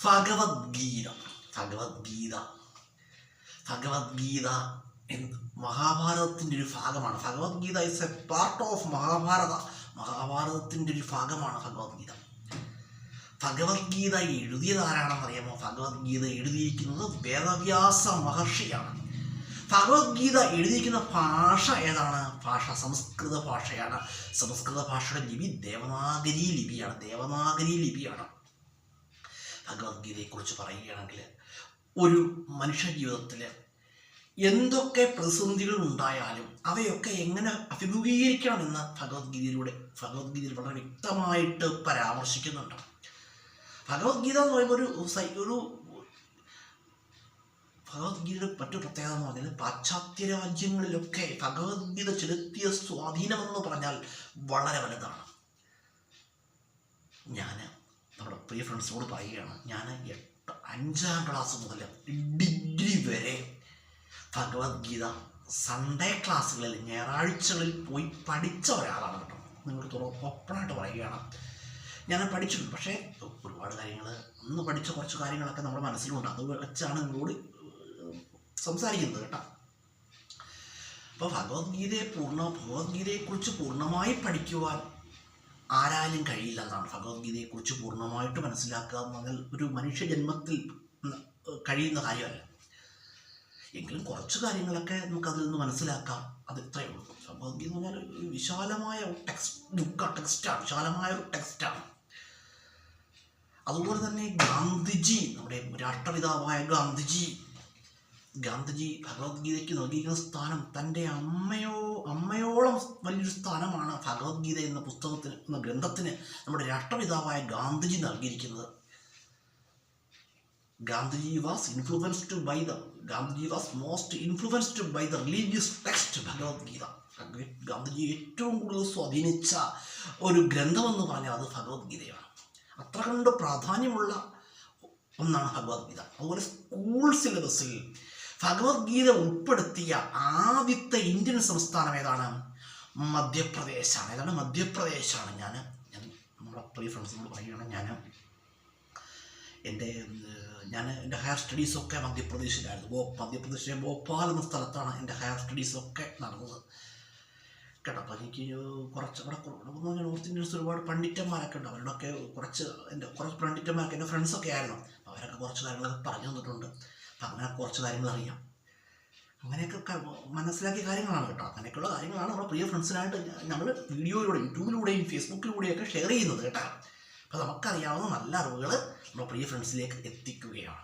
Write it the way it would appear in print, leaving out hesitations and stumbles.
ഭഗവത്ഗീത ഭഗവത്ഗീത ഭഗവത്ഗീത മഹാഭാരതത്തിൻ്റെ ഒരു ഭാഗമാണ്. Bhagavad Gita is a part of മഹാഭാരതത്തിൻ്റെ ഒരു ഭാഗമാണ് ഭഗവത്ഗീത. ഭഗവത്ഗീത എഴുതിയതാരാണെന്നറിയാമോ? ഭഗവത്ഗീത എഴുതിയിരിക്കുന്നത് വേദവ്യാസ മഹർഷിയാണ്. ഭഗവത്ഗീത എഴുതിയിരിക്കുന്ന ഭാഷ ഏതാണ്? ഭാഷ സംസ്കൃത ഭാഷയാണ്. സംസ്കൃത ഭാഷയുടെ ലിപി ദേവനാഗരി ലിപിയാണ്. ഭഗവത്ഗീതയെക്കുറിച്ച് പറയുകയാണെങ്കിൽ ഒരു മനുഷ്യ ജീവിതത്തിൽ എന്തൊക്കെ പ്രതിസന്ധികൾ ഉണ്ടായാലും അവയൊക്കെ എങ്ങനെ അഭിമുഖീകരിക്കണമെന്ന് ഭഗവത്ഗീതയിൽ വളരെ വ്യക്തമായിട്ട് പരാമർശിക്കുന്നുണ്ട്. ഭഗവത്ഗീത എന്ന് പറയുമ്പോൾ ഭഗവത്ഗീതയുടെ മറ്റു പ്രത്യേകത എന്ന് പറഞ്ഞാൽ പാശ്ചാത്യ രാജ്യങ്ങളിലൊക്കെ ഭഗവത്ഗീത ചെലുത്തിയ സ്വാധീനമെന്ന് പറഞ്ഞാൽ വളരെ വലുതാണ്. ഞാൻ നമ്മുടെ പ്രിയ ഫ്രണ്ട്സിനോട് പറയുകയാണ്, ഞാൻ 5ാം ക്ലാസ് മുതൽ ഡിഗ്രി വരെ ഭഗവത്ഗീത സൺഡേ ക്ലാസ്സുകളിൽ ഞായറാഴ്ചകളിൽ പോയി പഠിച്ച ഒരാളാണ് കേട്ടോ. നിങ്ങളോട് ഓപ്പണായിട്ട് പറയുകയാണ്, ഞാൻ പഠിച്ചിട്ടുണ്ട്. പക്ഷേ ഒരുപാട് കാര്യങ്ങൾ അന്ന് പഠിച്ച കുറച്ച് കാര്യങ്ങളൊക്കെ നമ്മുടെ മനസ്സിലുണ്ട്. അത് വെച്ചാണ് നിങ്ങളോട് സംസാരിക്കുന്നത് കേട്ടോ. അപ്പോൾ ഭഗവത്ഗീതയെക്കുറിച്ച് പൂർണ്ണമായി പഠിക്കുവാൻ ആരാലും കഴിയില്ല എന്നാണ്. ഭഗവത്ഗീതയെക്കുറിച്ച് പൂർണ്ണമായിട്ട് മനസ്സിലാക്കുക എന്ന് പറഞ്ഞാൽ ഒരു മനുഷ്യജന്മത്തിൽ കഴിയുന്ന കാര്യമല്ല. എങ്കിലും കുറച്ച് കാര്യങ്ങളൊക്കെ നമുക്കതിൽ നിന്ന് മനസ്സിലാക്കാം. അത് ഇത്രയേ ഉള്ളൂ. ഭഗവത്ഗീത എന്ന് പറഞ്ഞാൽ ഒരു വിശാലമായ വിശാലമായ ഒരു ടെക്സ്റ്റാണ്. അതുപോലെ തന്നെ ഗാന്ധിജി, നമ്മുടെ രാഷ്ട്രപിതാവായ ഗാന്ധിജി ഭഗവത്ഗീതയ്ക്ക് നൽകിയിരിക്കുന്ന സ്ഥാനം തൻ്റെ അമ്മയോളം വലിയൊരു സ്ഥാനമാണ് ഭഗവത്ഗീത എന്ന ഗ്രന്ഥത്തിന് നമ്മുടെ രാഷ്ട്രപിതാവായ ഗാന്ധിജി നൽകിയിരിക്കുന്നത്. Gandhiji was most influenced by the religious text Bhagavad Gita. Gandhiji ഏറ്റവും കൂടുതൽ സ്വാധീനിച്ച ഒരു ഗ്രന്ഥമെന്ന് പറഞ്ഞാൽ അത് ഭഗവത്ഗീതയാണ്. അത്ര കണ്ട് പ്രാധാന്യമുള്ള ഒന്നാണ് ഭഗവത്ഗീത. അതുപോലെ സ്കൂൾ സിലബസിൽ ഭഗവത്ഗീത ഉൾപ്പെടുത്തിയ ആദ്യത്തെ ഇന്ത്യൻ സംസ്ഥാനം ഏതാണ്? മധ്യപ്രദേശാണ്. ഞാൻ നമ്മുടെ പ്രിയ ഫ്രണ്ട്സിനോട് പറയുകയാണ്, എൻ്റെ ഹയർ സ്റ്റഡീസൊക്കെ മധ്യപ്രദേശിലായിരുന്നു. മധ്യപ്രദേശിലെ ഭോപ്പാൽ എന്ന സ്ഥലത്താണ് എൻ്റെ ഹയർ സ്റ്റഡീസൊക്കെ നടന്നത് കേട്ടോ. അപ്പോൾ എനിക്ക് കുറച്ച് നോർത്ത് ഇന്ത്യൻസ് ഒരുപാട് പണ്ഡിറ്റന്മാരൊക്കെ ഉണ്ട്. അവരോടൊക്കെ കുറച്ച് പണ്ഡിറ്റന്മാരൊക്കെ എൻ്റെ ഫ്രണ്ട്സൊക്കെ ആയിരുന്നു. അവരൊക്കെ കുറച്ച് കാര്യങ്ങളൊക്കെ പറഞ്ഞു തന്നിട്ടുണ്ട്. അപ്പം അങ്ങനെ കുറച്ച് കാര്യങ്ങൾ അറിയാം. അങ്ങനെയൊക്കെ മനസ്സിലാക്കിയ കാര്യങ്ങളാണ് കേട്ടോ. അങ്ങനെയൊക്കെയുള്ള കാര്യങ്ങളാണ് നമ്മുടെ പ്രിയ ഫ്രണ്ട്സിനായിട്ട് നമ്മൾ വീഡിയോയിലൂടെ, യൂട്യൂബിലൂടെയും ഫേസ്ബുക്കിലൂടെയൊക്കെ ഷെയർ ചെയ്യുന്നത് കേട്ടോ. അപ്പോൾ നമുക്കറിയാവുന്ന നല്ല അറിവുകൾ നമ്മുടെ പ്രിയ ഫ്രണ്ട്സിലേക്ക് എത്തിക്കുകയാണ്.